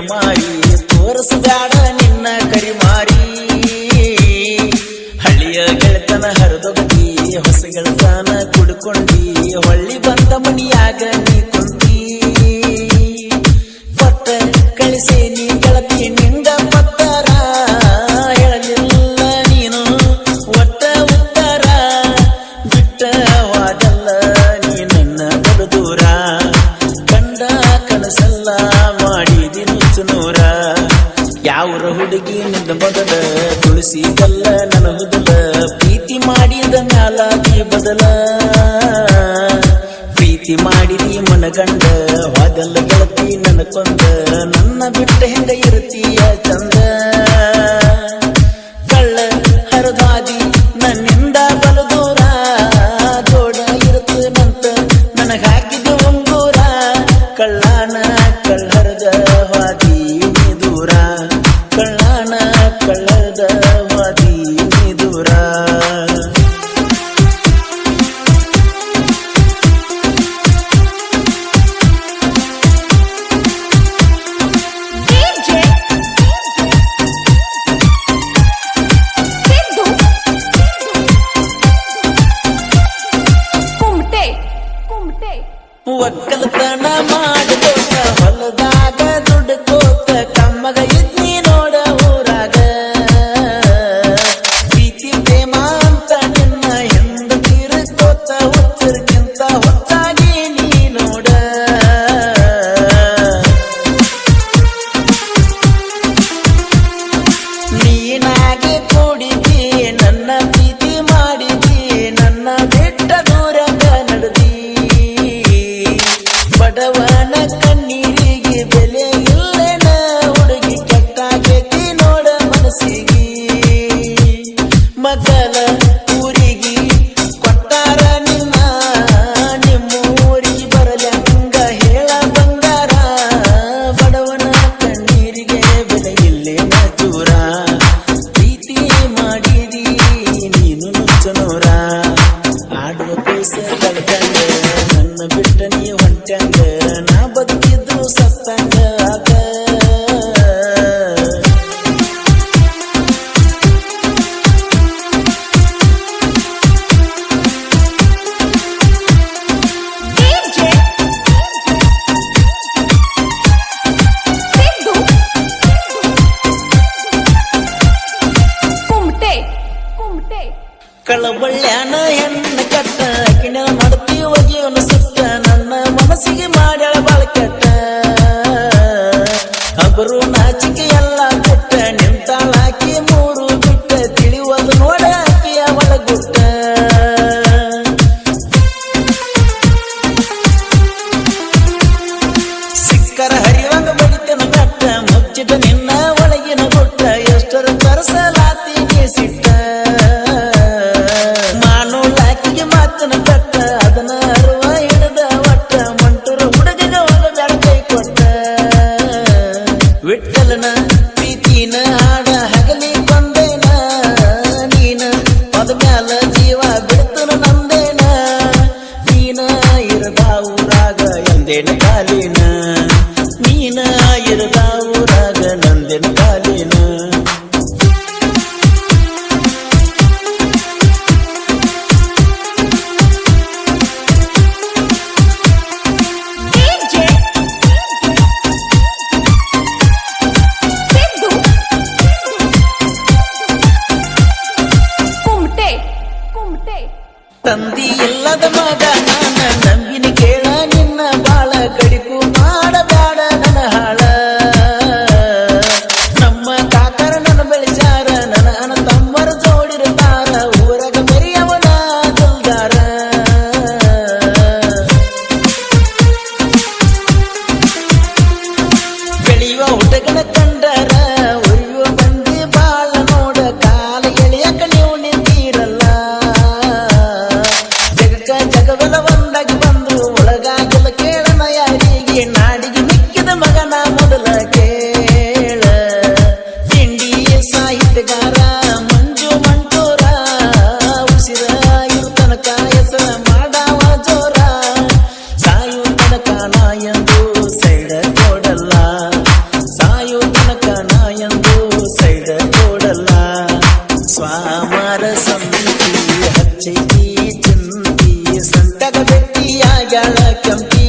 ಮಾರಿ ತೋರಿಸಬ್ಯಾಡ ನಿನ್ನ ಕರಿಮಾರಿ ಹಳ್ಳಿಯ ಗೆಳತನ ಹರಿದೊಗತಿ ಹೊಸ ಗೆಳತನ ಕುಡ್ಕೊಂಡಿ ಹೊಳ್ಳಿ ಬಂದ ಮನಿಯಾಗ ನೀ ಕುಂತಿ ಪಟ್ಟ ಕಳಿಸಿ ನೀ ಗೆಳತಿ ನಿಂದ ಪತ್ತರ ಹೇಳಲಿಲ್ಲ ನೀನು ಒಟ್ಟ ಉತ್ತರ ಬಿಟ್ಟವಾದಲ್ಲ ನೀ ನನ್ನ ಬಲು ದೂರ ಕಂಡ ಕನಸಲ್ಲ ಮಾಡಿದಿ ನುಚ್ಚುನೂರ ಯಾವರ ಹುಡುಗಿ ನಿಂದ ಮೊದಲ ತುಳಸಿದಲ್ಲ ನನ್ನ ಹುದಲ ಪ್ರೀತಿ ಮಾಡಿದ ಮ್ಯಾಲಾಗಿ ಬದಲ ಪ್ರೀತಿ ಮಾಡಿದಿ ಮನಗಂಡ ವಾದಲ್ಲ ಗೆಳತಿ ನನ್ನ ಕೊಂದ ನನ್ನ ಬಿಟ್ಟ ಹೆಂಗ ಇರುತ್ತೀಯ ಚಂದ ಕಳ್ಳ ಹರದಾದಿ ನನ್ನಿಂದ ಬಲು ದೂರ ಜೋಡ ಇರುತ್ತನಂತ ನನಗ ಹಾಕಿದ ಉಂಗೂರ ಕಳ್ಳಾನ ಕಳ್ಳರದ ವಾದಿ ನೀ ದೂರ ಕಳ್ಳಾನ ಕಳ್ಳದ ವಾದಿ ನೀ ದೂರ ಒಕ್ಕಲತನ ಮಾಡಕೋತ ಹೊಲದಾಗ ದುಡ್ಕೋತ ಕಮ್ಮಗ ಇದ್ನಿ ನೋಡ ಊರಾಗ ಪ್ರೀತಿ ಪ್ರೇಮ ಅಂತ ನಿನ್ನ ಹಿಂದ ತಿರುಕೋತ ಹುಚ್ಚರ್ಕಿಂತ ಹುಚ್ಚಾಗಿ ನೀ ನೋಡ ನೀನಾಗೆ ಕೂಡಿದಿ ನನ್ನ ಪ್ರೀತಿ ಮಾಡಿದಿ ನನ್ನ ಬಿಟ್ಟ ದೂರಗ ನಡೆದಿ ಬಡವನ ಕಣ್ಣೀರಿಗೆ ಬೆಲೆ ಇಲ್ಲೇನ ಹುಡುಗಿ ಕೆಟ್ಟಾಗೈತಿ ನೋಡ ಮನಸ್ಸಿಗೆ ಮಗಲ ಊರಿಗೆ ಕೊಟ್ಟಾರ ನಿನ್ನ ನಿಮ್ಮೂರಿಗೆ ಬರಲಂಗ ಹೇಳ ಬಂಗಾರ ಬಡವನ ಕಣ್ಣೀರಿಗೆ ಬೆಲೆ ಇಲ್ಲೇನ ಚೂರ ಪ್ರೀತಿ ಮಾಡಿದಿ ನೀನು ನುಚ್ಚನೂರ ಆಡುವ ಪೈಸ ಕಳ್ಕಂಡ ನನ್ನ ಬಿಟ್ಟ ನೀ ಹೊಂಟಂಗ ನಾ ಬದುಕಿದ್ದು ಸತ್ತಂಗ ಆಗ ಕಳಬಳ್ಳ್ಯಾನ ಹೆಣ್ಣ ಕಟ್ಟ ಕಿಣ ನಡತಿ ಒಗೆಯವನು ಸುತ್ತ ನನ್ನ ಮನಸ್ಸಿಗೆ ಮಾಡ್ಯಾಳ ಬಾಳ ಕೆಟ್ಟ ಅಬರು ನಾಚಿಕೆ ಎಲ್ಲ ಕೊಟ್ಟ ನಿಂತಾಳಾಕಿ ಮೂರು ಬಿಟ್ಟ ತಿಳಿಯುವುದು ನೋಡ ಆಕಿಯ ಒಳಗುಟ್ಟ ಸಿಕ್ಕರ ಹರಿವಂಗ ಬಡಿತನ ಕಟ್ಟ ಮುಚ್ಚಿಟ ನಿನ್ನ ಒಳಗಿನ ಗುಟ್ಟ ಎಷ್ಟರ ತರಸಲಾತೀನಿ ಸಿಟ್ಟ ಮಾತನ ಕಟ್ಟ ಅದನ್ನ ಅರುವ ಹಿಡಿದ ಒಟ್ಟ ಮಂಟೂರ ಹುಡುಗಗ ಒಂದು ಬೆಳಕೈ ಕೊಟ್ಟ ವಿಠಲನ ಪ್ರೀತಿನ ಹಾಡ ಹಗಲಿ ಬಂದೇನ ನೀನ ಅದ ಮ್ಯಾಲ ಜೀವ ಬಿಡ್ತನ ನಂದೇನ ನೀನ ಇರದ ಊರಾಗ ಎಂದೇನ ಕಾಲಿನ ನೀನ ಇರದ ಊರಾಗ ನಂದೇನ ಕಾಲಿನ ತಂದಿ ಇಲ್ಲದ ಮಗ ನಾನ ನಂಬಿನಿ ಕೇಳ ನಿನ್ನ ಬಾಳ ಕಡಿಪು ಮಾಡಬೇಡ ನನ್ನ ಹಾಳ ನಮ್ಮ ಕಾಕರ ನನ್ನ ಬೆಳೆಸಾರ ನನ್ನ ಅಣ್ಣ ತಮ್ಮರ ಜೋಡಿರ್ತಾರ ಊರಾಗ ಮೆರಿಯವನ ದಲ್ದಾರ ಬೆಳೆಯುವ ಹುಡುಗನ ಕಂಡರ ಉರಿಯುವ ಮಂದಿ ಬಾಳ ನೋಡ ಕಾಲ ಎಳೆಯಕ ನೀವು ನಿಂತಿರಲ್ಲ ಜಗವೆಲ್ಲ ಒಂದಾಗಿ ಬಂದು ಒಳಗಾಗಲ ಕೇಳನ ಯಾರಿಗೆ ನಾಡಿಗೆ ಮಿಕ್ಕಿದ ಮಗನ ಮೊದಲ ಕೇಳ ತಿಂಡಿ ಸಾಹಿತ್ಯಗಾರ ಮಂಜು ಮಂಟೂರ ಸ್ವಾಮರ ಸಂತಿ ಹಚ್ಚೈತಿ ಚಿಂತಿ ಸಂತಗ ಬೆಟ್ಟಿಯಾಗಳ ಕೆಂಪಿ